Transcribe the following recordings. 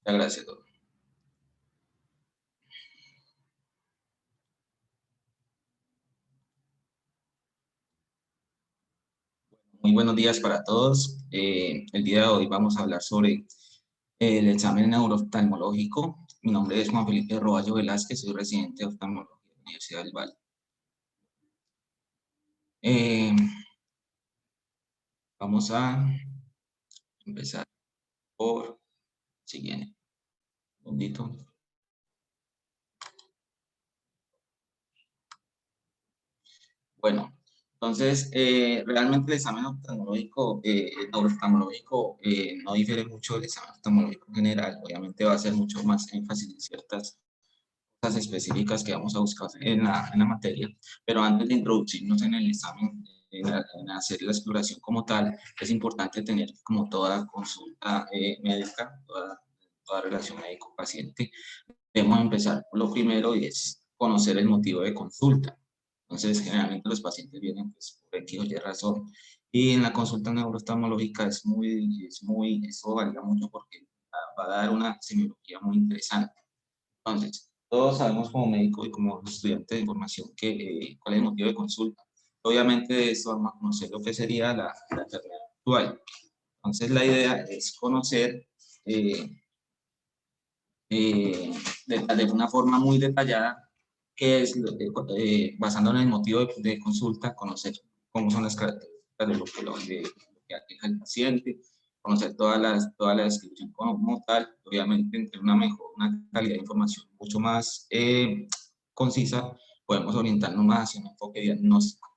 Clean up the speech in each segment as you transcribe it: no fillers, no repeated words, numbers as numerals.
Muchas gracias, doctor. Muy buenos días para todos. El día de hoy vamos a hablar sobre el examen neurooftalmológico. Mi nombre es Juan Felipe Roballo Velázquez, soy residente de oftalmología de la Universidad del Valle. Vamos a empezar por siguiente. Un segundito. Bueno, entonces, realmente el examen oftalmológico, neurooftalmológico no difiere mucho del examen oftalmológico general. Obviamente va a ser mucho más énfasis en ciertas cosas específicas que vamos a buscar en la materia, pero antes de introducirnos en el examen, en hacer la exploración como tal, es importante tener como toda consulta médica, toda relación médico-paciente. Debemos empezar por lo primero y es conocer el motivo de consulta. Entonces, generalmente los pacientes vienen pues, por X o Y razón. Y en la consulta neurooftalmológica eso varía mucho porque va a dar una semiología muy interesante. Entonces, todos sabemos como médico y como estudiante de información cuál es el motivo de consulta. Obviamente de eso vamos a conocer lo que sería la enfermedad actual. Entonces, la idea es conocer eh, de una forma muy detallada qué es, basándonos en el motivo de consulta, conocer cómo son las características de lo que aqueja el paciente, conocer toda la descripción como tal, obviamente entre una calidad de información mucho más concisa, podemos orientarnos más hacia un enfoque diagnóstico.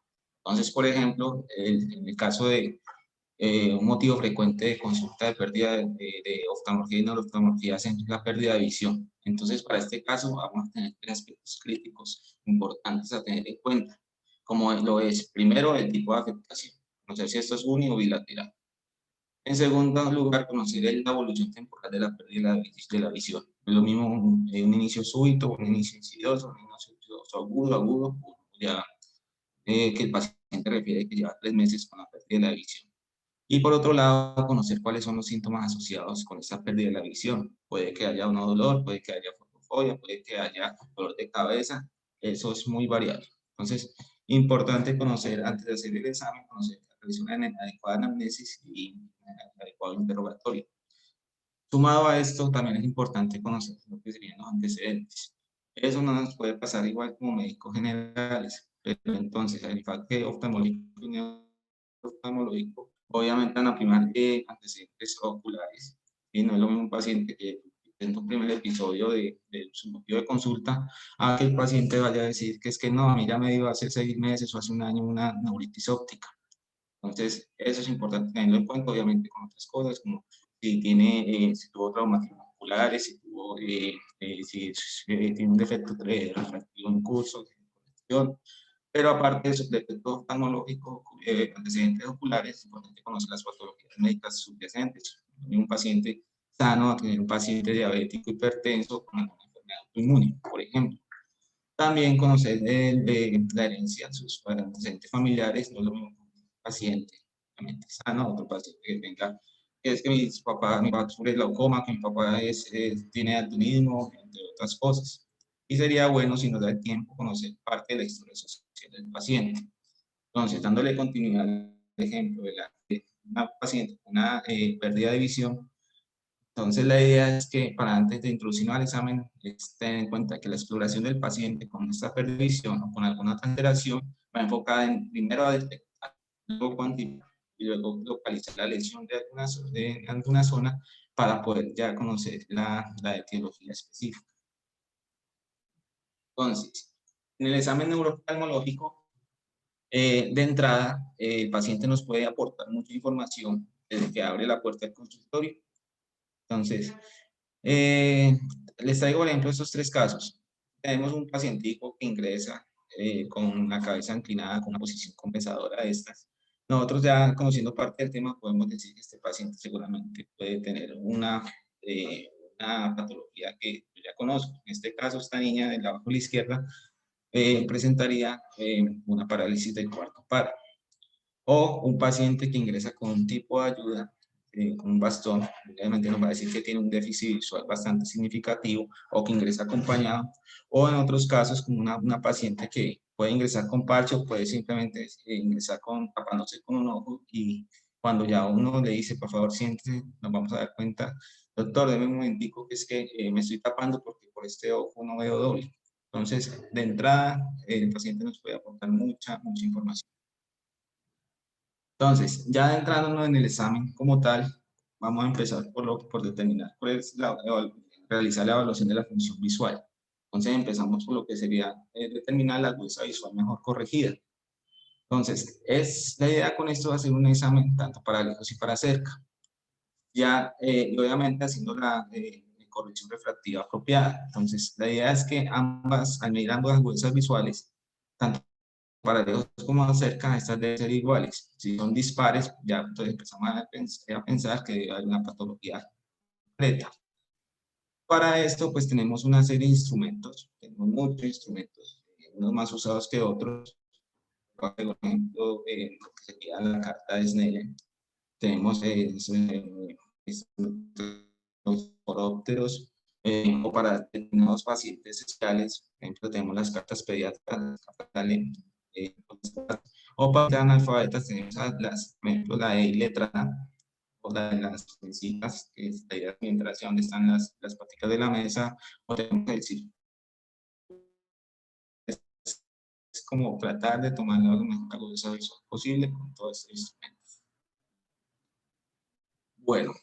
Entonces, por ejemplo, en el caso de un motivo frecuente de consulta de pérdida de oftalmología y neurooftalmología es la pérdida de visión. Entonces, para este caso, vamos a tener tres aspectos críticos importantes a tener en cuenta, como lo es, primero, el tipo de afectación, conocer si esto es uni o bilateral. En segundo lugar, conocer la evolución temporal de la pérdida de la visión. Es lo mismo un inicio súbito, un inicio insidioso, un inicio insidioso agudo, ya que el paciente refiere que lleva 3 meses con la pérdida de la visión. Y por otro lado, conocer cuáles son los síntomas asociados con esta pérdida de la visión. Puede que haya un dolor, puede que haya fotofobia, puede que haya dolor de cabeza, eso es muy variable. Entonces, importante conocer, antes de hacer el examen, conocer realizar una adecuada anamnesis y un adecuado interrogatorio. Sumado a esto, también es importante conocer lo que serían los antecedentes. Eso no nos puede pasar igual como médicos generales, pero entonces el enfoque oftalmológico y neuro-oftalmológico obviamente van a primar antecedentes oculares, y no es lo mismo un paciente que en un primer episodio de su motivo de consulta, a que el paciente vaya a decir que es que no, a mí ya me dio hace 6 meses o hace un año una neuritis óptica. Entonces, eso es importante tenerlo en cuenta, obviamente, con otras cosas, como si tuvo traumatismos oculares, si tiene un defecto refractivo en curso, pero aparte de esos defectos oftalmológicos, antecedentes oculares, es importante conocer las patologías médicas subyacentes. Un paciente sano a tener un paciente diabético hipertenso con alguna enfermedad autoinmune, por ejemplo. También conocer la herencia de sus antecedentes familiares, no es lo mismo un paciente sano, otro paciente que tenga, que es que mi papá sufre glaucoma, que mi papá tiene daltonismo, entre otras cosas. Y sería bueno, si nos da el tiempo, conocer parte de la historia social del paciente. Entonces, dándole continuidad al ejemplo de una paciente con una pérdida de visión, entonces, la idea es que para antes de introducirnos al examen, es tener en cuenta que la exploración del paciente con esta pérdida de visión o con alguna otra alteración va enfocada en primero a detectar, luego cuantificar y luego localizar la lesión de alguna zona para poder ya conocer la etiología específica. Entonces, en el examen neurooftalmológico, de entrada, el paciente nos puede aportar mucha información desde que abre la puerta del consultorio. Entonces, les traigo, por ejemplo, estos tres casos. Tenemos un pacientico que ingresa con la cabeza inclinada, con una posición compensadora de estas. Nosotros ya conociendo parte del tema podemos decir que este paciente seguramente puede tener una patología que yo ya conozco. En este caso, esta niña de la abajo a la izquierda presentaría una parálisis del cuarto paro. O un paciente que ingresa con un tipo de ayuda con un bastón, obviamente nos va a decir que tiene un déficit visual bastante significativo o que ingresa acompañado, o en otros casos como una paciente que puede ingresar con parche o puede simplemente ingresar tapándose con un ojo, y cuando ya uno le dice, por favor, siéntese, nos vamos a dar cuenta, doctor, déme un momentico, que es que me estoy tapando porque por este ojo no veo doble. Entonces, de entrada, el paciente nos puede aportar mucha información. Entonces, ya entrándonos en el examen como tal, vamos a empezar por determinar cuál es realizar la evaluación de la función visual. Entonces, empezamos por lo que sería determinar la agudeza visual mejor corregida. Entonces, la idea con esto va a ser un examen tanto para lejos y para cerca. Ya, y obviamente haciendo la corrección refractiva apropiada. Entonces, la idea es que al medir ambas agudezas visuales, tanto para lejos como cerca, estas deben ser iguales. Si son dispares, ya entonces empezamos a pensar que debe haber una patología completa. Para esto, pues tenemos una serie de instrumentos, tenemos muchos instrumentos, unos más usados que otros. Por ejemplo, lo que sería la carta de Snellen. Tenemos los forópteros, o para determinados pacientes especiales, por ejemplo, tenemos las cartas pediátricas, las cartas de o para analfabetas tenemos por ejemplo, la de letra o la de las mesas, que es la idea mientras donde están las paticas de la mesa, o tenemos el círculo. Es como tratar de tomar lo mejor agudeza visual posible con todos estos instrumentos. Bueno,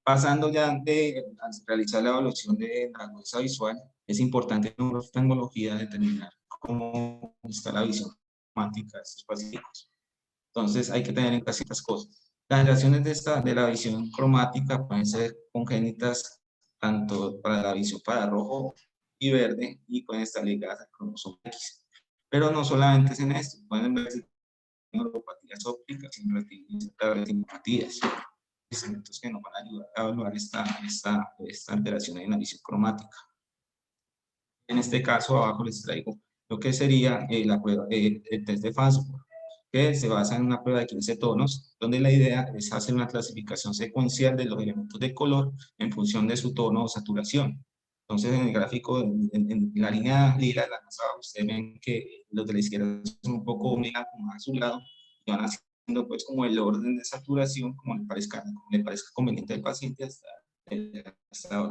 pasando ya de realizar la evaluación de la agudeza visual, es importante en oftalmología determinar cómo está la visión cromática de estos pacientes. Entonces hay que tener en cuenta ciertas cosas. Las alteraciones de la visión cromática pueden ser congénitas tanto para la visión para rojo y verde, y pueden estar ligadas al cromosoma X. Pero no solamente es en esto, pueden verse neuropatías ópticas y retinopatías, instrumentos que nos van a ayudar a evaluar esta alteración en la visión cromática. En este caso, abajo les traigo lo que sería la prueba, el test de Farnsworth, que se basa en una prueba de 15 tonos, donde la idea es hacer una clasificación secuencial de los elementos de color en función de su tono o saturación. Entonces, en el gráfico, en la línea lila, la más abajo, ustedes ven que los de la izquierda son un poco más a su lado, y van haciendo pues como el orden de saturación, como le parezca conveniente al paciente, hasta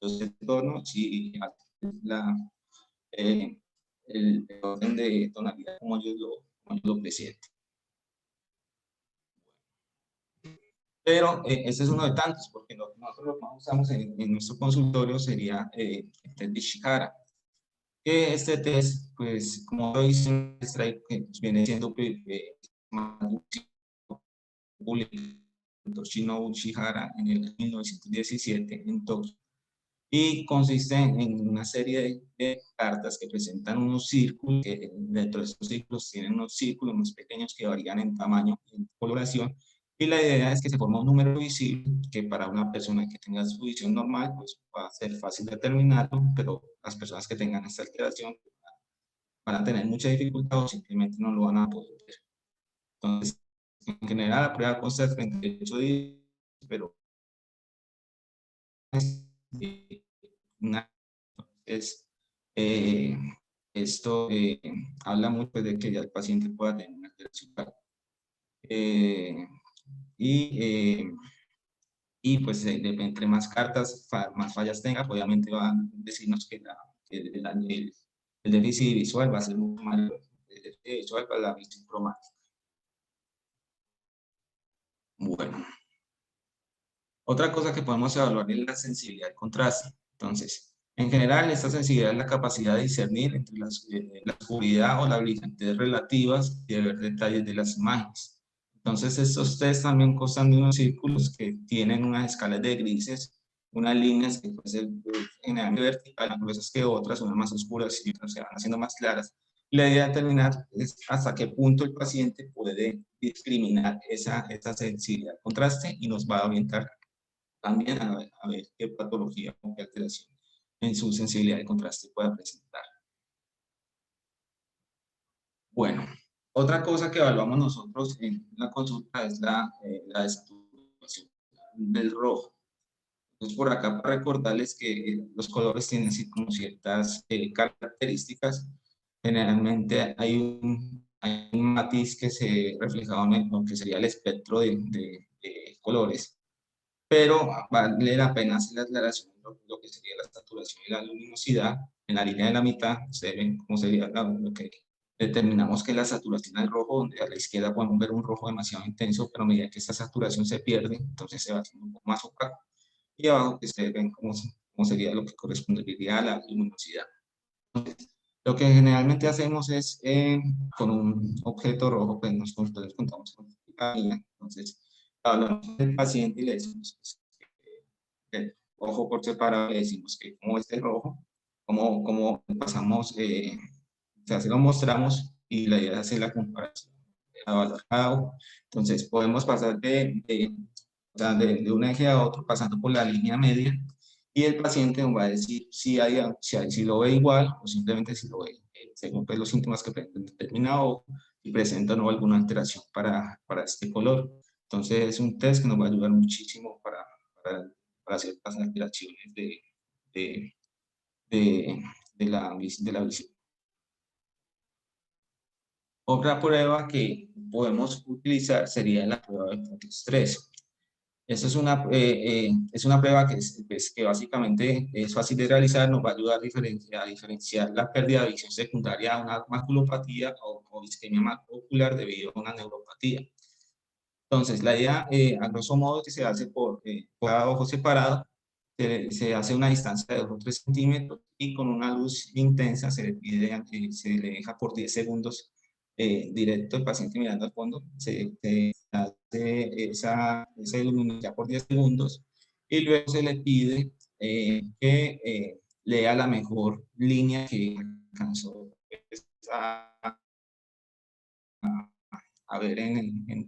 los tonos y eh, el orden de tonalidad como ellos lo presentan. Pero este es uno de tantos, porque nosotros lo que más usamos en nuestro consultorio sería el test de Ishihara. Que este test, pues, como lo dice, viene siendo Toshino Ishihara en el 1917 en Tokio, y consiste en una serie de cartas que presentan unos círculos, que dentro de estos círculos tienen unos círculos más pequeños que varían en tamaño y en coloración, y la idea es que se forma un número visible que para una persona que tenga su visión normal pues va a ser fácil determinarlo, pero las personas que tengan esta alteración van a tener mucha dificultad o simplemente no lo van a poder ver. Entonces, en general la prueba consta de 38 días, pero es, esto habla mucho de que ya el paciente pueda tener una alteración. Y pues entre más cartas, más fallas tenga, obviamente va a decirnos que el déficit visual va a ser mucho mayor, el déficit visual para la visión cromática. Bueno, otra cosa que podemos evaluar es la sensibilidad al contraste. Entonces, en general, esta sensibilidad es la capacidad de discernir entre la oscuridad o la brillantez relativas y de ver detalles de las imágenes. Entonces, estos test también constan de unos círculos que tienen unas escalas de grises, unas líneas que pueden ser generalmente verticales, más gruesas que otras, unas más oscuras y otras se van haciendo más claras. La idea de determinar es hasta qué punto el paciente puede discriminar esa sensibilidad al contraste, y nos va a orientar también a ver qué patología o qué alteración en su sensibilidad de contraste pueda presentar. Bueno, Otra cosa que evaluamos nosotros en la consulta es la desaturación del rojo. Entonces, por acá para recordarles que los colores tienen así como ciertas características. Generalmente hay un matiz que se reflejaba en lo que sería el espectro de colores, pero vale la pena hacer la aclaración de lo que sería la saturación y la luminosidad. En la línea de la mitad, ustedes ven cómo sería lo que determinamos que la saturación es rojo, donde a la izquierda podemos ver un rojo demasiado intenso, pero a medida que esta saturación se pierde, entonces se va haciendo un poco más opaco. Y abajo que ustedes ven cómo sería lo que correspondería a la luminosidad. Lo que generalmente hacemos es, con un objeto rojo, pues nosotros contamos con la línea. Entonces, hablamos del paciente y le decimos el ojo por separado, le decimos que como este rojo, como pasamos, o sea, se lo mostramos y la idea es hacer la comparación de cada ojo. Entonces, podemos pasar o sea, de un eje a otro pasando por la línea media y el paciente nos va a decir si lo ve igual o simplemente si lo ve según pues, los síntomas que presenta determinado ojo y presenta o no alguna alteración para este color. Entonces es un test que nos va a ayudar muchísimo para ciertas alteraciones de, de, de la visión. Otra prueba que podemos utilizar sería la prueba de fotoestrés. Esta es una prueba que básicamente es fácil de realizar, nos va a ayudar a diferenciar la pérdida de visión secundaria a una maculopatía o isquemia ocular debido a una neuropatía. Entonces, la idea, a grosso modo, que se hace por cada ojo separado, se hace una distancia de 2 o 3 centímetros y con una luz intensa se le pide, se le deja por 10 segundos directo el paciente mirando al fondo, se hace esa luminosidad por 10 segundos y luego se le pide que lea la mejor línea que alcanzó a ver en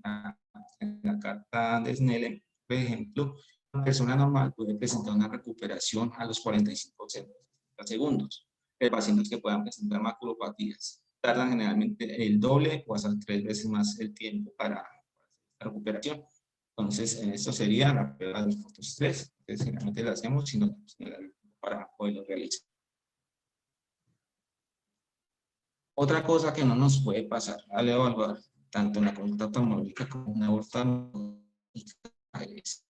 la carta de Snellen, por ejemplo, una persona normal puede presentar una recuperación a los 45 segundos. Pero pacientes que puedan presentar maculopatías tardan generalmente el doble o hasta 3 veces más el tiempo para la recuperación. Entonces, esto sería la prueba de fotoestrés, que generalmente la hacemos para poderlo realizar. Otra cosa que no nos puede pasar al evaluar tanto una conducta oftalmológica como una oftalmológica es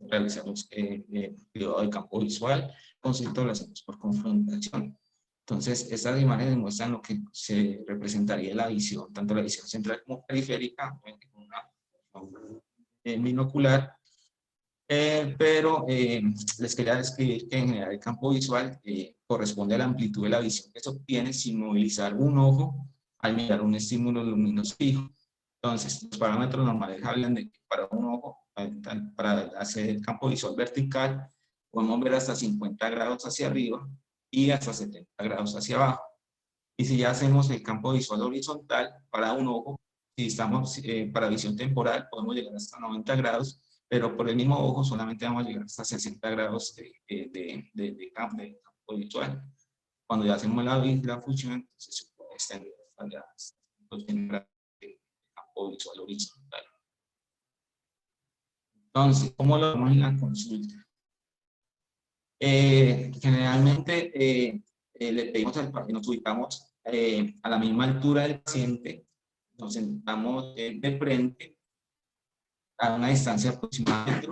realizar cuidado de campo visual, concepto lo hacemos por confrontación. Entonces, estas imágenes muestran lo que se representaría la visión, tanto la visión central como periférica, con una binocular, pero les quería describir que en general el campo visual corresponde a la amplitud de la visión que se obtiene sin movilizar un ojo al mirar un estímulo luminoso fijo. Entonces, los parámetros normales hablan de que para un ojo, para hacer el campo visual vertical, podemos ver hasta 50 grados hacia arriba y hasta 70 grados hacia abajo. Y si ya hacemos el campo visual horizontal para un ojo, si estamos para visión temporal, podemos llegar hasta 90 grados, pero por el mismo ojo solamente vamos a llegar hasta 60 grados de campo visual. Cuando ya hacemos la función, entonces se puede extender hasta los grados de campo visual horizontal. Entonces, ¿cómo lo vemos en la consulta? Generalmente le pedimos al paciente, nos ubicamos a la misma altura del paciente, nos sentamos de frente a una distancia aproximadamente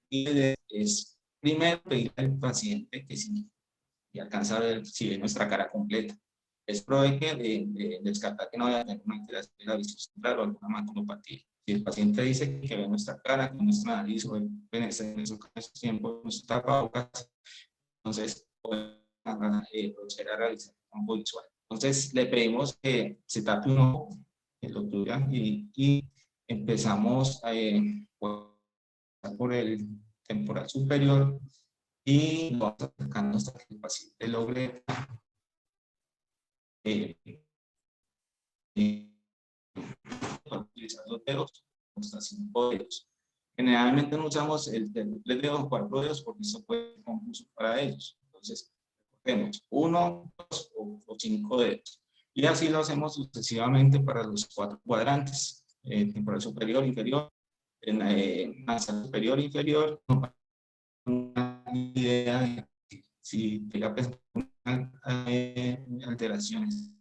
y es primero pedir al paciente que si alcanza a ver si ve nuestra cara completa. Es probable que descartar que no vaya a tener una alteración de la visión central o alguna maculopatía. Si el paciente dice que ve nuestra cara, que nuestra nariz o en esos tiempos nuestra tapabocas, entonces podemos proceder a realizar el campo visual. Entonces le pedimos que se tape un ojo, que lo tuya, y empezamos por el temporal superior y lo vamos acercando hasta que el paciente logre utilizar los dedos, hasta 5 dedos. Generalmente no usamos el triple dedo o 4 dedos porque eso puede ser confuso para ellos. Entonces, tenemos 1, 2 o 5 dedos. Y así lo hacemos sucesivamente para los 4 cuadrantes, temporal superior, inferior, en masa superior, inferior, una idea de si llega a presentar alteraciones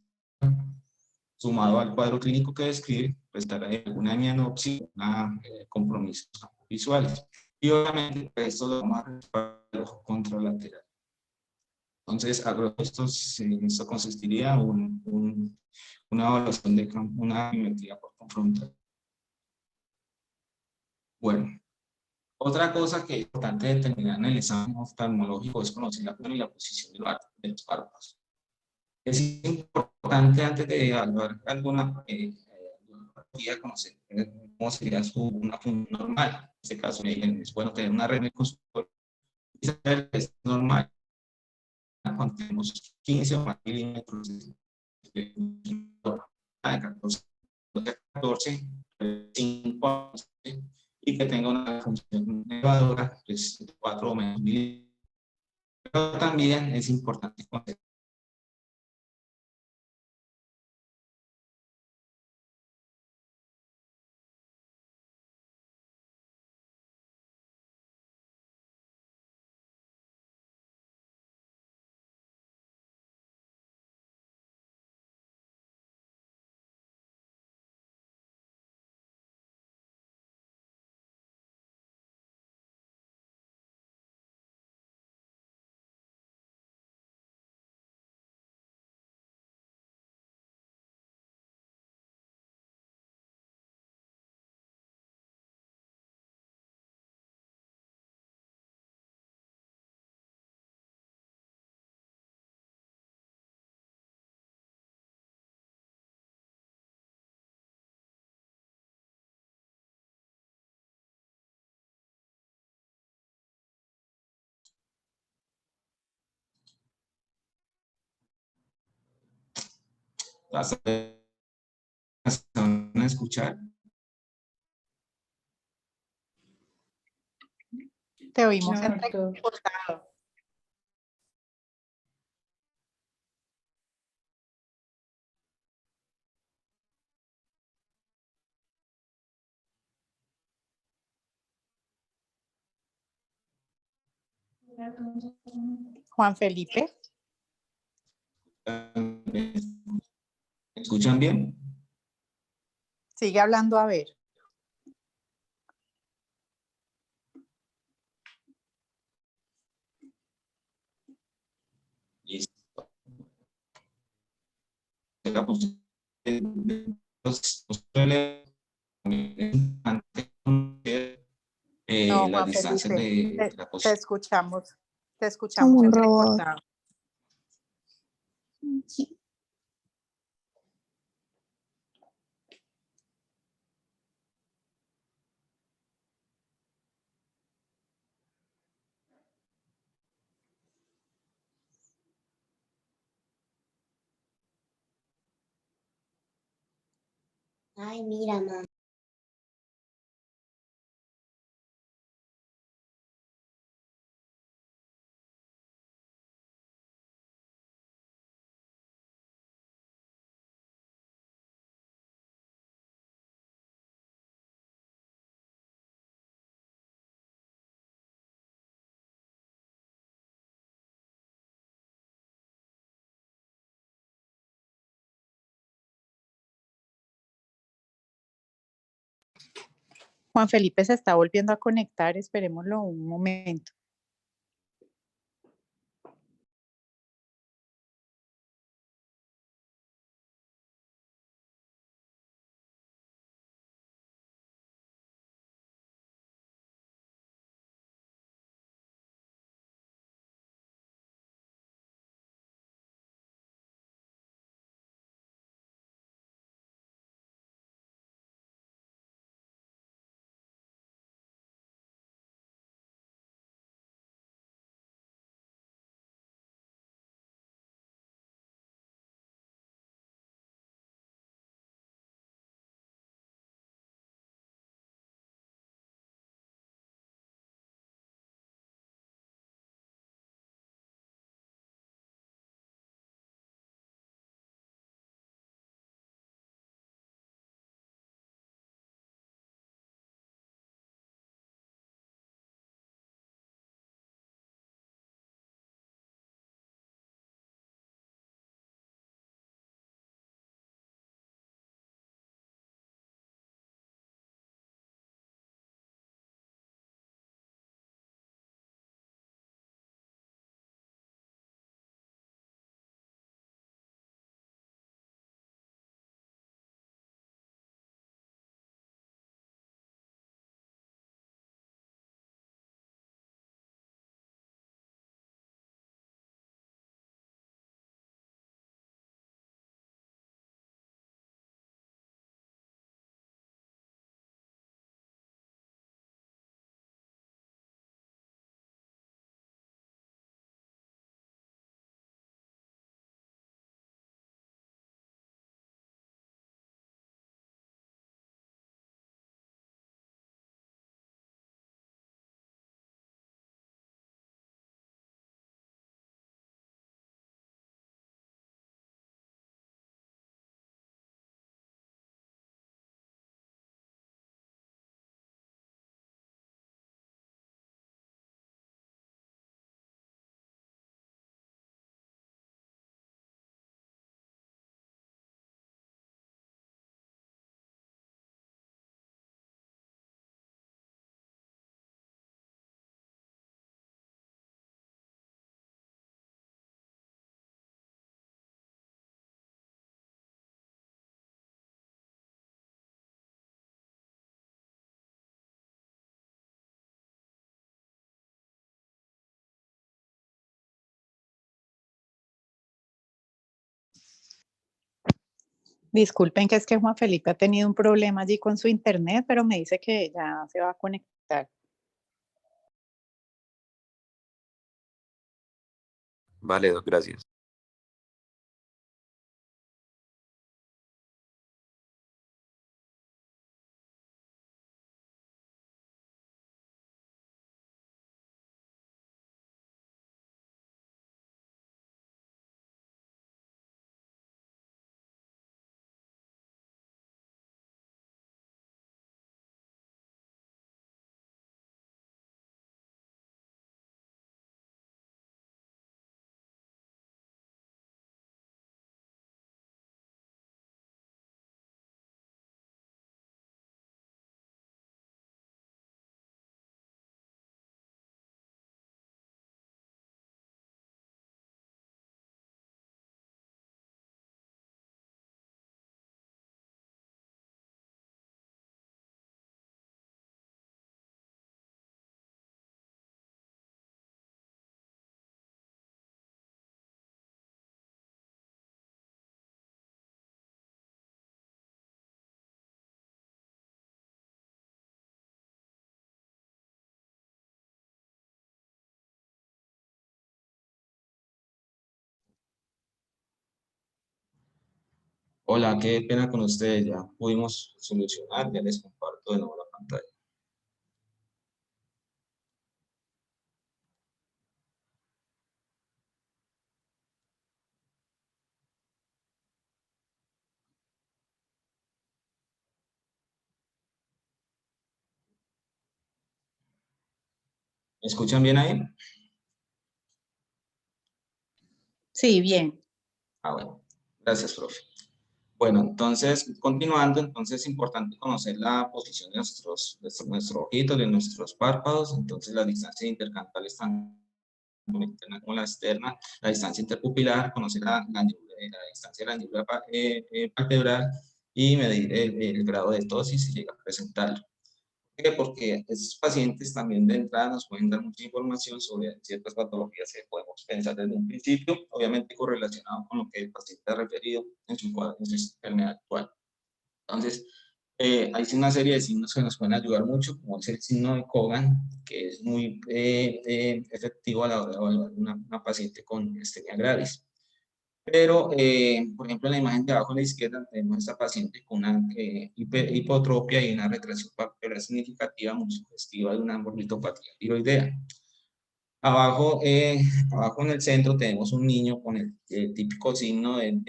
sumado al cuadro clínico que describe, pues estará alguna anianopsis, una compromisos visuales. Y obviamente pues, esto lo vamos a resolver el ojo contralateral. Entonces, esto consistiría en una evaluación de una biometría por confrontal. Bueno, otra cosa que es importante determinar en el examen oftalmológico es conocer la forma y la posición de los párpados. Es importante antes de evaluar alguna patología conocer cómo sería una función normal. En este caso, es bueno tener una red de consultor y saber que es normal cuando tenemos 15 o más milímetros de 14, 5 años, y que tenga una función elevadora, pues 4 o menos milímetros. Pero también es importante conocer las van a escuchar. Te oímos No, entrecortado. Juan Felipe. ¿Me escuchan bien? Sigue hablando a ver. Listo. No, Las Juan distancias Felipe, de la te posición. escuchamos. Te escuchamos como un robot. entrecortado. Ay, mira, mamá. Juan Felipe se está volviendo a conectar, esperémoslo un momento. Disculpen que es que Juan Felipe ha tenido un problema allí con su internet, pero me dice que ya se va a conectar. Vale, Doc, gracias. Hola, qué pena con ustedes, ya pudimos solucionar, ya les comparto de nuevo la pantalla. ¿Me escuchan bien ahí? Sí, bien. Bueno, gracias, profe. Bueno, entonces, continuando, entonces es importante conocer la posición de nuestros ojitos, de nuestros párpados, entonces la distancia intercantal están la interna como la externa, la distancia interpupilar, conocer la distancia de la andíbula palpebral y medir el grado de tosis si llega a presentarlo. ¿Por qué? Porque estos pacientes también de entrada nos pueden dar mucha información sobre ciertas patologías que podemos pensar desde un principio, obviamente correlacionado con lo que el paciente ha referido en su enfermedad actual. Entonces, hay una serie de signos que nos pueden ayudar mucho, como es el signo de Cogan, que es muy efectivo a la hora de evaluar una paciente con miastenia gravis. Pero, por ejemplo, en la imagen de abajo a la izquierda tenemos a esta paciente con una hipotropia y una retracción palpebral significativa muy sugestiva de una borlitopatía tiroidea. Abajo, abajo en el centro tenemos un niño con el típico signo de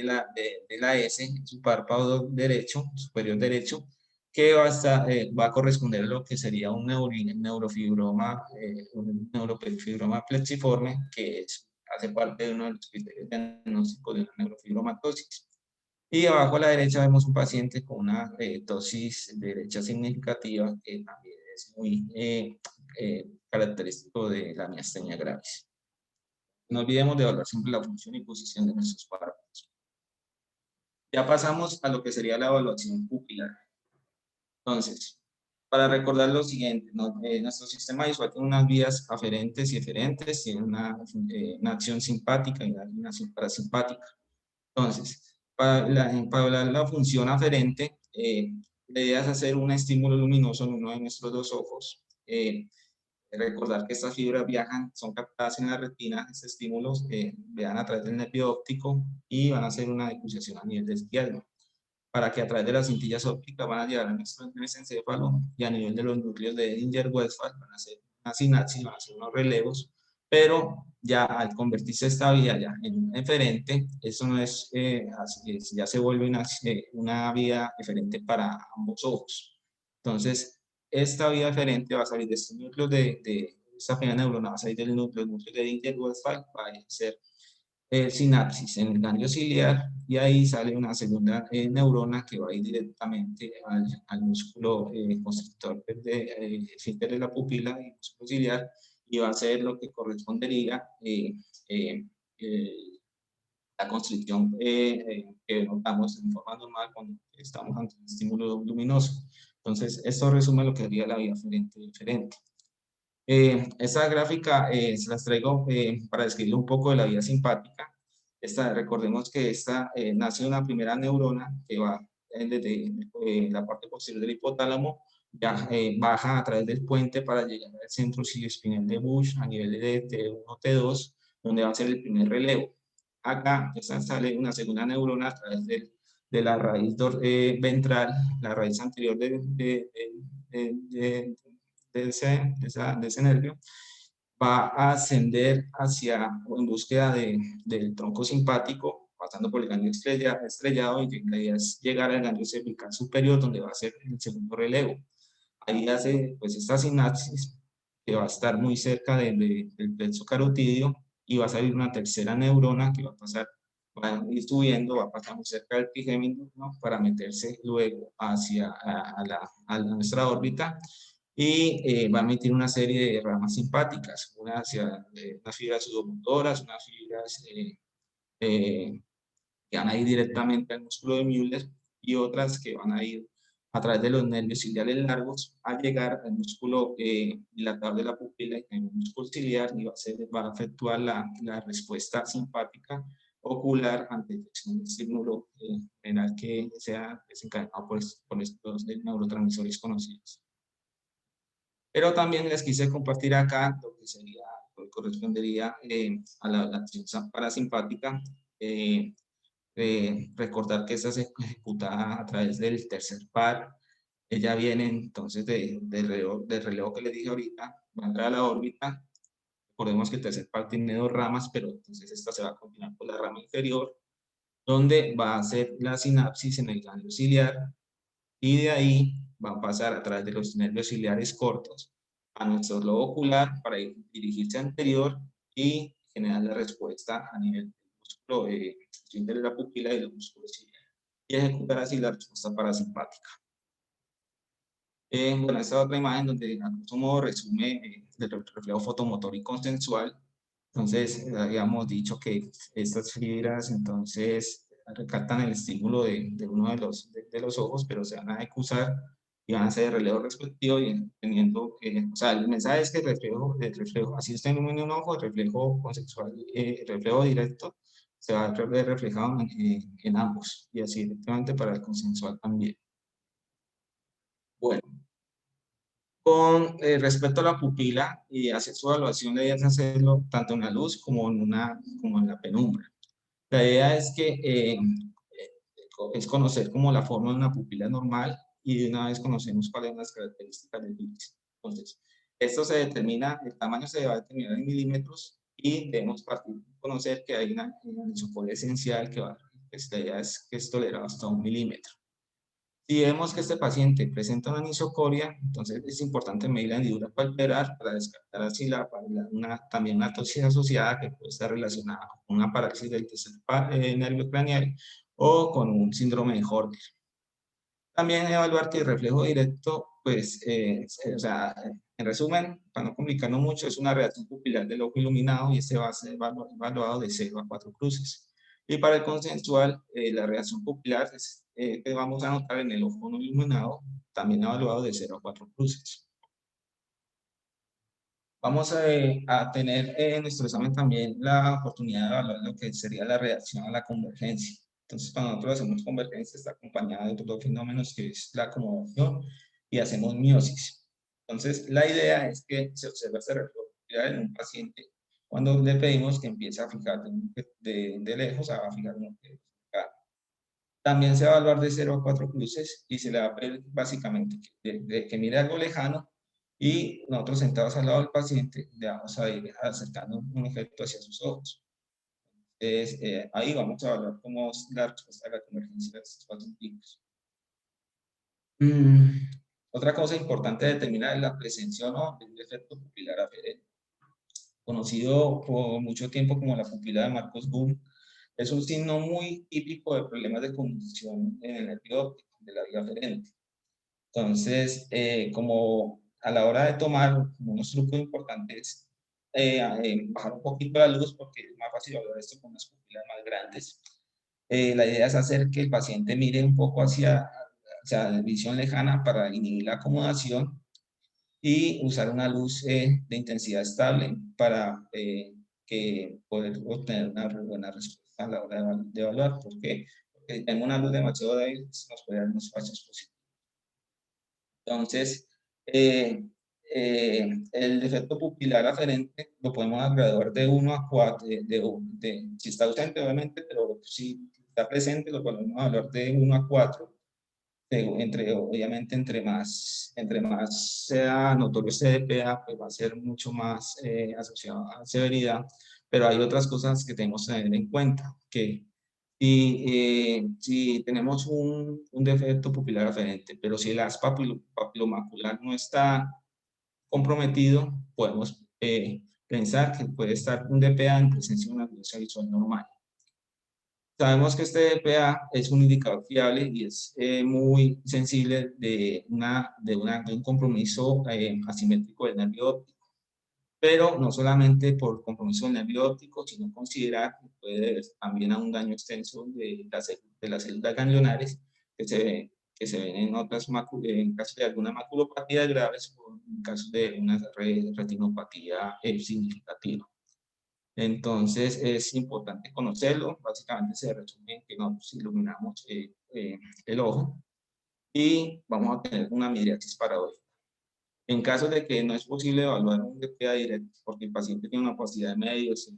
la S en su párpado derecho, superior derecho, que va a corresponder a lo que sería un neurofibroma, un neuroperifibroma plexiforme, que hace parte de uno de los criterios diagnósticos de una neurofibromatosis. Y abajo a la derecha vemos un paciente con una tosis derecha significativa, que también es muy característico de la miastenia gravis. No olvidemos de evaluar siempre la función y posición de nuestros párpados. Ya pasamos a lo que sería la evaluación pupilar. Entonces, para recordar lo siguiente, nuestro sistema visual tiene unas vías aferentes y eferentes, tiene una acción simpática y una acción parasimpática. Entonces, para evaluar la función aferente, la idea es hacer un estímulo luminoso en uno de nuestros dos ojos. Recordar que estas fibras viajan, son captadas en la retina, estos estímulos vean a través del nervio óptico y van a hacer una difusión a nivel del diálogo, para que a través de las cintillas ópticas van a llegar a nuestro mesencéfalo y a nivel de los núcleos de Edinger-Westphal van a hacer una sinapsis, van a hacer unos relevos, pero ya al convertirse esta vía ya en eferente, eso no es, ya se vuelve una vía eferente para ambos ojos. Entonces, esta vía eferente va a salir de estos núcleos de esta primera neurona, va a salir del núcleo de Edinger-Westphal, va a ser sinapsis en el ganglio ciliar y ahí sale una segunda neurona que va a ir directamente al músculo constrictor de esfínter de la pupila y músculo ciliar y va a ser lo que correspondería la constricción que notamos en forma normal cuando estamos ante un estímulo luminoso. Entonces, esto resume lo que sería la vía aferente diferente. Esta gráfica se las traigo para describir un poco de la vía simpática. Recordemos que esta nace una primera neurona que va desde la parte posterior del hipotálamo, ya, baja a través del puente para llegar al centro cilioespinal de Busch a nivel de T1, T2, donde va a ser el primer relevo. Acá sale una segunda neurona a través de la raíz ventral, la raíz anterior de ese nervio, va a ascender hacia, en búsqueda del tronco simpático, pasando por el ganglio estrellado, y la idea es llegar al ganglio cervical superior, donde va a ser el segundo relevo. Ahí hace pues esta sinapsis, que va a estar muy cerca del plexo carotidio, y va a salir una tercera neurona que va a ir subiendo, va a pasar muy cerca del trigémino, ¿no? Para meterse luego hacia nuestra órbita, y va a emitir una serie de ramas simpáticas, unas fibras sudomotoras, unas fibras que van a ir directamente al músculo de Müller, y otras que van a ir a través de los nervios ciliares largos a llegar al músculo dilatador de la pupila, el músculo ciliar, y va a efectuar la respuesta simpática ocular ante el estímulo renal que sea desencadenado por estos neurotransmisores conocidos. Pero también les quise compartir acá lo que correspondería a la acción parasimpática. Recordar que esta es ejecutada a través del tercer par. Ella viene entonces del relevo que les dije ahorita, va a entrar a la órbita. Recordemos que el tercer par tiene dos ramas, pero entonces esta se va a combinar con la rama inferior, donde va a hacer la sinapsis en el ganglio ciliar, y de ahí va a pasar a través de los nervios ciliares cortos a nuestro globo ocular para dirigirse anterior y generar la respuesta a nivel del músculo de la pupila y del músculo ciliar, y ejecutar así la respuesta parasimpática. Bueno, esta otra imagen donde a grosso modo resume el reflejo fotomotor y consensual. Entonces, habíamos dicho que estas fibras entonces recaptan el estímulo de uno de los ojos, pero se van a excusar y van a hacer el relevo respectivo, y teniendo que, o sea, el mensaje es que el reflejo, así está en un ojo, el reflejo consensual, el reflejo directo se va a ver reflejado en ambos, y así efectivamente para el consensual también. Bueno, con respecto a la pupila y hacer su evaluación, la idea es hacerlo tanto en la luz como en la penumbra. La idea es que es conocer como la forma de una pupila normal, y de una vez conocemos cuáles son las características del iris. Entonces, esto se determina, el tamaño se va a determinar en milímetros, y debemos conocer que hay una anisocoria esencial que pues, la idea es que es tolerado hasta 1 milímetro. Si vemos que este paciente presenta una anisocoria, entonces es importante medir la hendidura palpebral para descartar así también una toxicidad asociada que puede estar relacionada con una parálisis del tercer nervio craneal o con un síndrome de Horner. También evaluar que el reflejo directo, pues, o sea, en resumen, para no complicarnos mucho, es una reacción pupilar del ojo iluminado, y este va a ser evaluado de 0 a 4 cruces. Y para el consensual, la reacción pupilar que vamos a notar en el ojo no iluminado, también evaluado de 0 a 4 cruces. Vamos a tener en nuestro examen también la oportunidad de evaluar lo que sería la reacción a la convergencia. Entonces, cuando nosotros hacemos convergencia, está acompañada de otros dos fenómenos, que es la acomodación y hacemos miosis. Entonces, la idea es que se observa este reflejo pupilar en un paciente cuando le pedimos que empiece a fijar de lejos a fijar un objeto. También se va a evaluar de 0 a 4 cruces, y se le va a pedir básicamente que mire algo lejano, y nosotros sentados al lado del paciente le vamos a ir acercando un objeto hacia sus ojos. Entonces, ahí vamos a evaluar cómo es la respuesta a la convergencia de estos cuatro tipos. Otra cosa importante de determinar es la presencia o no del defecto pupilar aferente, conocido por mucho tiempo como la pupila de Marcos-Boom. Es un signo muy típico de problemas de conducción en el nervio óptico de la vía aferente. Entonces, como a la hora de tomar unos trucos importantes, bajar un poquito la luz, porque es más fácil hablar esto con las pupilas más grandes. La idea es hacer que el paciente mire un poco hacia visión lejana para inhibir la acomodación, y usar una luz de intensidad estable para poder obtener una buena respuesta. a la hora de evaluar. ¿Por qué? Porque si tenemos una luz demasiado débil, nos puede dar unos falsos positivos. Entonces, el defecto pupilar aferente lo podemos graduar de 1 a 4, si está ausente obviamente, pero si está presente lo podemos hablar de 1 a 4, obviamente entre más sea notorio este DPA, pues va a ser mucho más asociado a severidad, pero hay otras cosas que tenemos que tener en cuenta, que si tenemos un defecto pupilar aferente, pero si el haz papilomacular no está comprometido, podemos pensar que puede estar un DPA en presencia de una audiencia visual normal. Sabemos que este DPA es un indicador fiable y es muy sensible de un compromiso asimétrico del nervio óptico. Pero no solamente por compromiso del nervio óptico, sino considerar que puede deber también a un daño extenso de las células ganglionares que se ven en caso de alguna maculopatía graves o en caso de una retinopatía significativa. Entonces es importante conocerlo. Básicamente se resume en que nosotros iluminamos el ojo y vamos a tener una midriasis paradójica. En caso de que no es posible evaluar un DPA directo porque el paciente tiene una opacidad de medios,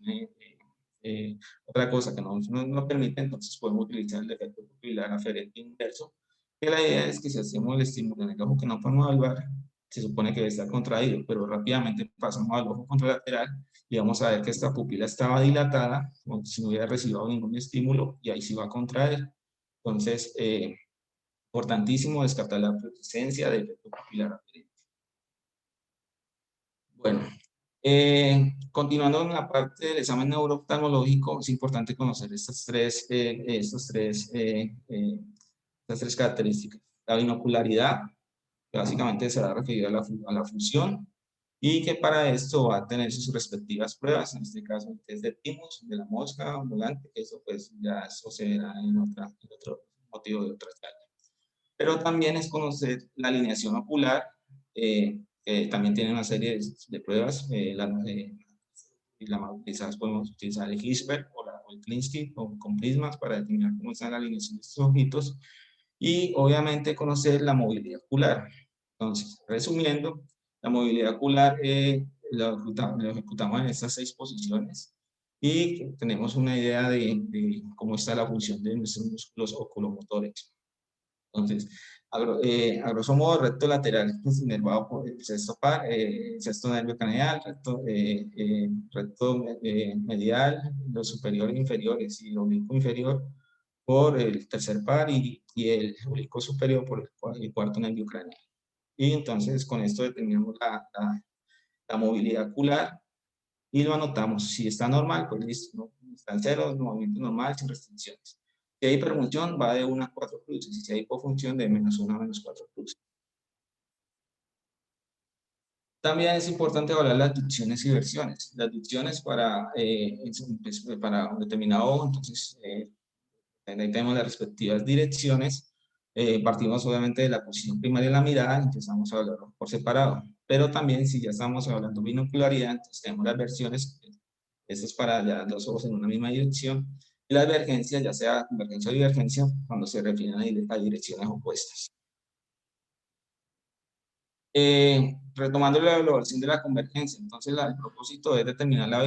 otra cosa que no permite, entonces podemos utilizar el defecto pupilar aferente inverso, que la idea es que si hacemos el estímulo en el ojo que no podemos evaluar, se supone que debe estar contraído, pero rápidamente pasamos al ojo contralateral y vamos a ver que esta pupila estaba dilatada, como si no hubiera recibido ningún estímulo, y ahí sí va a contraer. Entonces, importantísimo descartar la presencia del defecto pupilar aferente. Bueno, continuando en la parte del examen neurooftalmológico, es importante conocer estas tres características. La binocularidad, que básicamente será referida a la función, y que para esto va a tener sus respectivas pruebas, en este caso el test de TIMUS, de la mosca ambulante, que eso pues ya eso se verá en otro motivo de otra charla. Pero también es conocer la alineación ocular, también tiene una serie de pruebas, quizás podemos utilizar el Hirschberg o el Klinsky con prismas para determinar cómo está la alineación de estos ojitos, y obviamente conocer la movilidad ocular. Entonces, resumiendo, la movilidad ocular lo ejecutamos en estas 6 posiciones y tenemos una idea de cómo está la función de nuestros músculos oculomotores. Entonces, a grosso modo, recto lateral es inervado por el sexto nervio craneal, recto medial, los superiores e inferiores y el oblicuo inferior por el tercer par y el oblicuo superior por el cuarto nervio craneal. Y entonces con esto determinamos la movilidad ocular y lo anotamos. Si está normal, pues listo, ¿no? Está en cero, movimiento normal, sin restricciones. Si hay hiperfunción, va de 1 a 4 cruces, y si hay hipofunción, de -1 a -4 cruces. También es importante evaluar las dicciones y versiones. Las dicciones para un determinado ojo, entonces ahí tenemos las respectivas direcciones. Partimos obviamente de la posición primaria de la mirada y empezamos a evaluarlo por separado. Pero también si ya estamos hablando de binocularidad, entonces tenemos las versiones. Esto es para ya los ojos en una misma dirección. Y la divergencia, ya sea convergencia o divergencia, cuando se refieren a direcciones opuestas. Retomando la evaluación de la convergencia, entonces el propósito es determinar la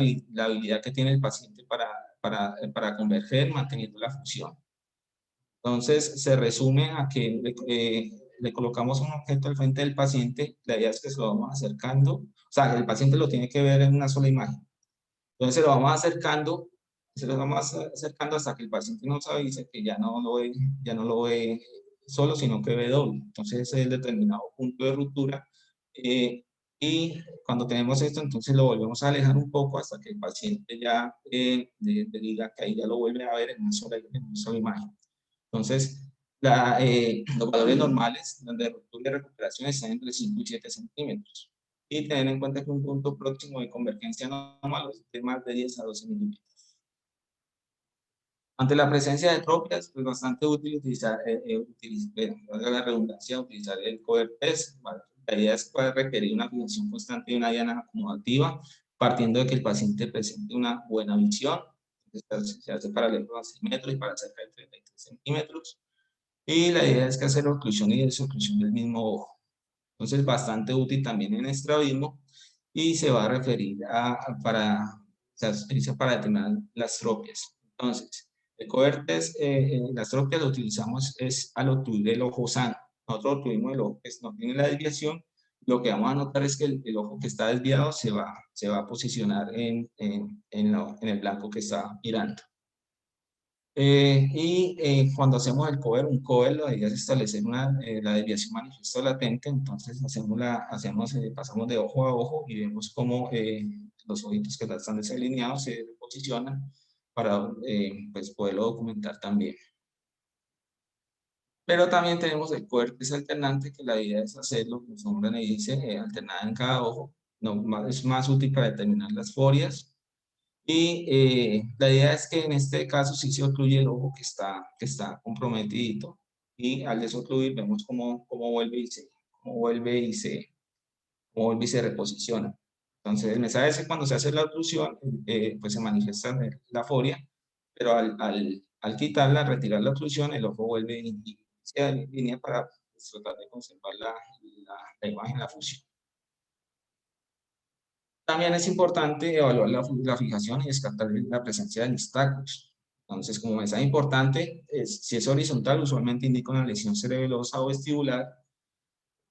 habilidad que tiene el paciente para converger manteniendo la función. Entonces se resume a que le colocamos un objeto al frente del paciente, la idea es que se lo vamos acercando, o sea, el paciente lo tiene que ver en una sola imagen. Entonces se lo vamos acercando hasta que el paciente nos avise que ya no lo ve solo, sino que ve doble. Entonces ese es el determinado punto de ruptura. Y cuando tenemos esto, entonces lo volvemos a alejar un poco hasta que el paciente ya diga que ahí ya lo vuelve a ver en una sola imagen. Entonces, los valores normales de ruptura y recuperación están entre 5 y 7 centímetros. Y tener en cuenta que un punto próximo de convergencia normal es de más de 10 a 12 milímetros. Ante la presencia de tropias, es bastante útil utilizar la redundancia, utilizar el Cover Test. La idea es que requerir una fijación constante de una diana acomodativa, partiendo de que el paciente presente una buena visión. se hace paralelo a 6 metros y para cerca de 33 centímetros. Y la idea es que hacer oclusión y desoclusión del mismo ojo. Entonces, bastante útil también en estrabismo y se va a referir se utiliza para determinar las tropias. Entonces, el cover-test, las tropias lo utilizamos es al ocluir el ojo sano. Nosotros ocluimos el ojo que no tiene la desviación. Lo que vamos a notar es que el ojo que está desviado se va a posicionar en el blanco que está mirando. Cuando hacemos el cover, un cover, la idea es establecer la desviación manifiesto latente. Entonces pasamos de ojo a ojo y vemos cómo los ojitos que están desalineados se posicionan para pues poderlo documentar también. Pero también tenemos el cover que es alternante, que la idea es hacerlo, como su nombre me dice, alternada en cada ojo. Es más útil para determinar las forias. Y la idea es que en este caso sí se ocluye el ojo que está comprometido, y al desocluir vemos cómo vuelve y se reposiciona. Entonces el mensaje es que cuando se hace la oclusión, pues se manifiesta la foria, pero al quitarla, retirar la oclusión, el ojo vuelve y se alinea para pues, tratar de conservar la imagen, la fusión. También es importante evaluar la fijación y descartar la presencia de nistagmus. Entonces, como mensaje importante, si es horizontal, usualmente indica una lesión cerebelosa o vestibular.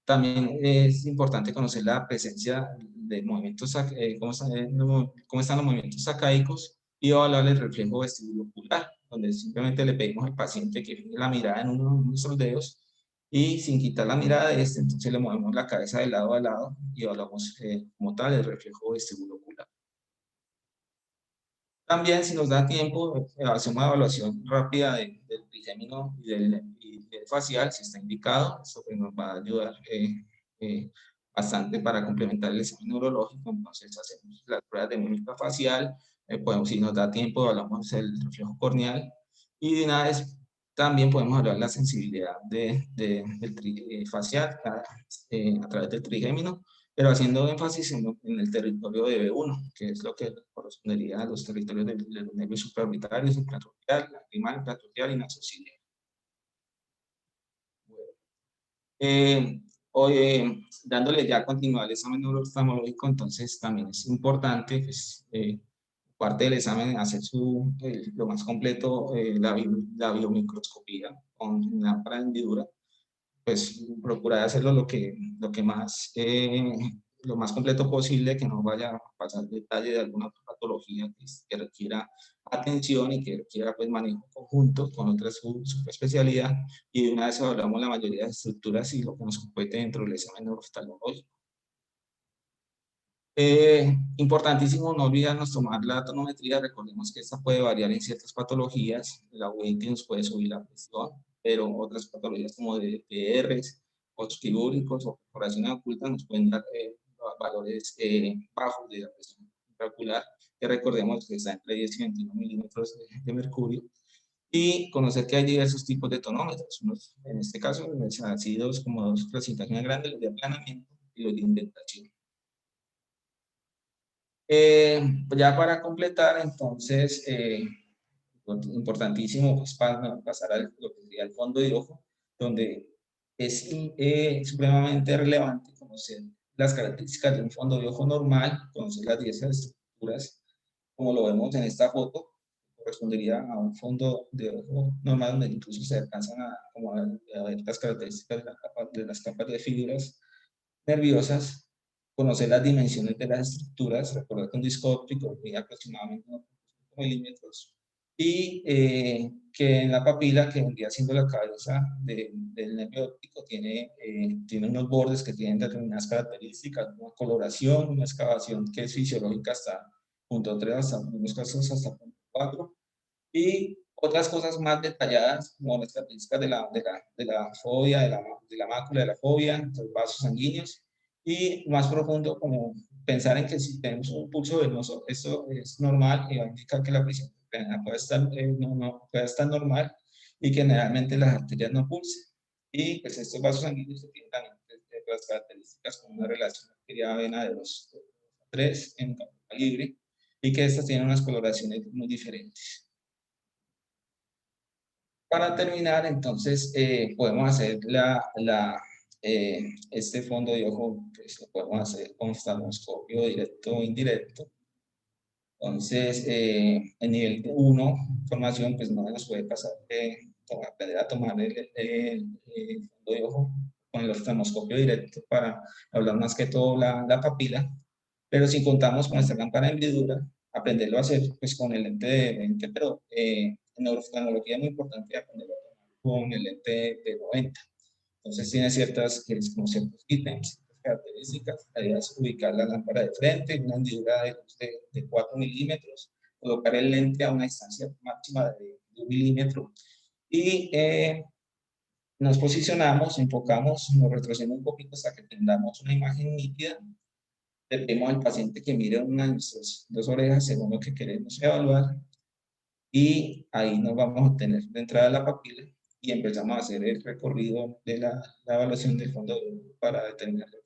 También es importante conocer la presencia de movimientos, cómo están los movimientos sacaicos, y evaluar el reflejo vestibulocular, donde simplemente le pedimos al paciente que fije la mirada en uno de nuestros dedos, y sin quitar la mirada de entonces le movemos la cabeza de lado a lado y evaluamos como tal el reflejo vestibulocular. También, si nos da tiempo, hacemos una evaluación rápida del trigémino y del facial, si está indicado. Eso pues, nos va a ayudar bastante para complementar el examen neurológico. Entonces, hacemos las pruebas de mímica facial. Si nos da tiempo, evaluamos el reflejo corneal. Y de una vez, también podemos evaluar la sensibilidad del facial a través del trigémino, pero haciendo énfasis en el territorio de B1, que es lo que correspondería a los territorios de los nervios supraorbitales, supratropial, lacrimal, pratropial y nasociliar. Dándole ya continuidad al examen neurooftalmológico, entonces también es importante, pues, parte del examen, hacer lo más completo, la biomicroscopía con lámpara de hendidura, pues procurar hacerlo lo más completo posible, que no vaya a pasar detalle de alguna patología que requiera atención y que requiera pues manejo conjunto con otra subespecialidad, y de una vez hablamos la mayoría de estructuras y lo que nos compete dentro del examen neurooftalmológico. Importantísimo no olvidarnos tomar la tonometría. Recordemos que esta puede variar en ciertas patologías. La UIT nos puede subir la presión, pero otras patologías como DRs, obsquibúricos o perforaciones ocultas nos pueden dar valores bajos de la presión intraocular, que recordemos que está entre 10 y 21 milímetros de mercurio. Y conocer que hay diversos tipos de tonómetros. En este caso, los ácidos como dos clasificaciones grandes, los de aplanamiento y los de indentación. Ya para completar, entonces, importantísimo pues, pasar a lo que sería el fondo de ojo, donde es supremamente relevante conocer las características de un fondo de ojo normal, conocer las diversas estructuras, como lo vemos en esta foto, correspondería a un fondo de ojo normal, donde incluso se alcanzan a ver las características de las capas de fibras nerviosas, conocer las dimensiones de las estructuras, recordar que un disco óptico mide aproximadamente 1.5 milímetros, y que en la papila, que vendría siendo la cabeza del nervio óptico, tiene unos bordes que tienen determinadas características, una coloración, una excavación que es fisiológica hasta 0.3, hasta en algunos casos hasta 0.4, y otras cosas más detalladas, como las características de la fobia, de la mácula de la fobia, los vasos sanguíneos, y más profundo, como pensar en que si tenemos un pulso venoso, esto es normal y va a indicar que la presión puede estar normal, y que generalmente las arterias no pulsen. Y pues estos vasos sanguíneos tienen también otras características, como una relación arterial-vena de 2 a 3 en calibre, y que estas tienen unas coloraciones muy diferentes. Para terminar, entonces, podemos hacer este fondo de ojo, pues lo podemos hacer con oftalmoscopio directo o indirecto. Entonces, en nivel 1, formación, pues no nos puede pasar aprender a tomar el fondo de ojo con el oftalmoscopio directo para hablar más que todo la papila, pero si contamos con esta lámpara de hendidura, aprenderlo a hacer pues con el lente de 20, pero en oftalmología es muy importante aprenderlo a tomar con el lente de 90. Entonces tiene ciertos ítems, características. La idea es ubicar la lámpara de frente, una hendidura de 4 milímetros, colocar el lente a una distancia máxima de 1 milímetro y nos posicionamos, enfocamos, nos retrocedemos un poquito hasta que tengamos una imagen nítida. Le pedimos al paciente que mire una de nuestras 2 orejas según lo que queremos evaluar y ahí nos vamos a obtener de entrada la papila y empezamos a hacer el recorrido de la evaluación del fondo para determinar lo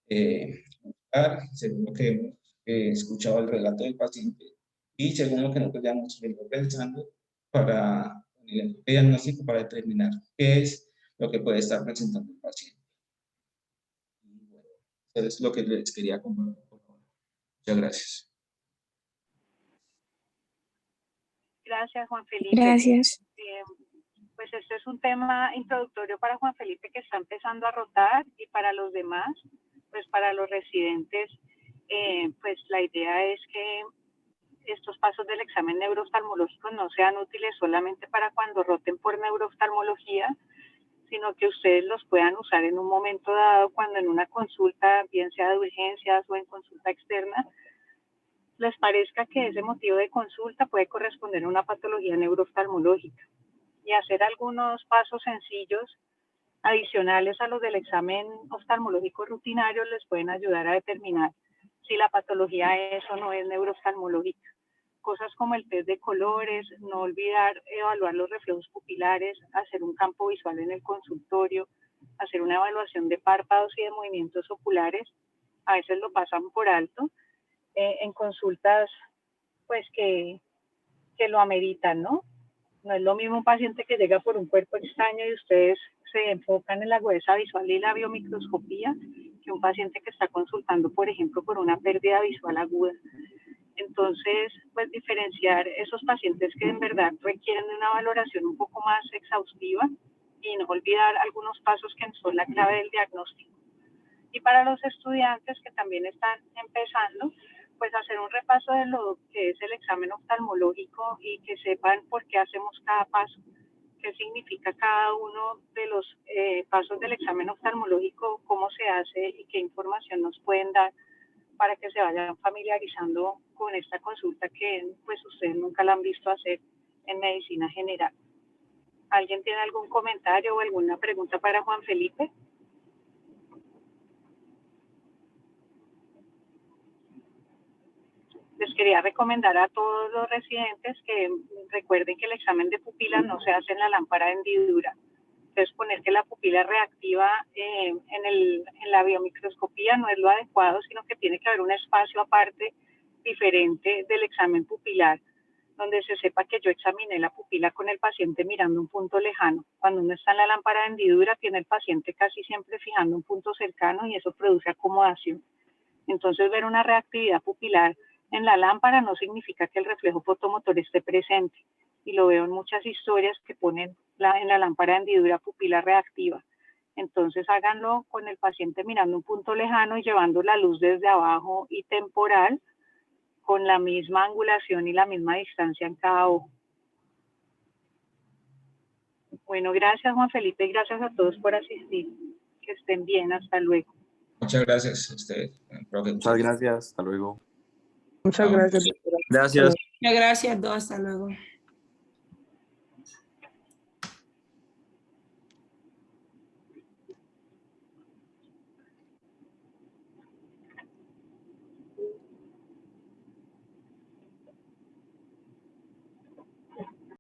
que según lo que hemos escuchado el relato del paciente y según lo que nosotros ya hemos venido pensando para el diagnóstico para determinar qué es lo que puede estar presentando el paciente. Eso es lo que les quería compartir. Muchas gracias. Gracias, Juan Felipe. Gracias. Pues este es un tema introductorio para Juan Felipe que está empezando a rotar y para los demás, pues para los residentes, pues la idea es que estos pasos del examen neurooftalmológico no sean útiles solamente para cuando roten por neurooftalmología, sino que ustedes los puedan usar en un momento dado cuando en una consulta, bien sea de urgencias o en consulta externa, les parezca que ese motivo de consulta puede corresponder a una patología neurooftalmológica y hacer algunos pasos sencillos adicionales a los del examen oftalmológico rutinario les pueden ayudar a determinar si la patología es o no es neurooftalmológica. Cosas como el test de colores, no olvidar evaluar los reflejos pupilares, hacer un campo visual en el consultorio, hacer una evaluación de párpados y de movimientos oculares, a veces lo pasan por alto en consultas pues que lo ameritan, ¿no? No es lo mismo un paciente que llega por un cuerpo extraño y ustedes se enfocan en la agudeza visual y la biomicroscopía que un paciente que está consultando, por ejemplo, por una pérdida visual aguda. Entonces, pues diferenciar esos pacientes que en verdad requieren de una valoración un poco más exhaustiva y no olvidar algunos pasos que son la clave del diagnóstico. Y para los estudiantes que también están empezando, pues hacer un repaso de lo que es el examen oftalmológico y que sepan por qué hacemos cada paso, qué significa cada uno de los pasos del examen oftalmológico, cómo se hace y qué información nos pueden dar para que se vayan familiarizando con esta consulta que pues ustedes nunca la han visto hacer en medicina general. ¿Alguien tiene algún comentario o alguna pregunta para Juan Felipe? Les quería recomendar a todos los residentes que recuerden que el examen de pupilas no se hace en la lámpara de hendidura. Entonces, poner que la pupila reactiva en la biomicroscopía no es lo adecuado, sino que tiene que haber un espacio aparte diferente del examen pupilar, donde se sepa que yo examiné la pupila con el paciente mirando un punto lejano. Cuando uno está en la lámpara de hendidura, tiene el paciente casi siempre fijando un punto cercano y eso produce acomodación. Entonces, ver una reactividad pupilar en la lámpara no significa que el reflejo fotomotor esté presente, y lo veo en muchas historias que ponen en la lámpara de hendidura pupila reactiva. Entonces háganlo con el paciente mirando un punto lejano y llevando la luz desde abajo y temporal con la misma angulación y la misma distancia en cada ojo. Bueno, gracias Juan Felipe y gracias a todos por asistir. Que estén bien, hasta luego. Muchas gracias a ustedes. Muchas gracias. Hasta luego. Muchas gracias, doctora. Gracias. Muchas gracias, hasta luego.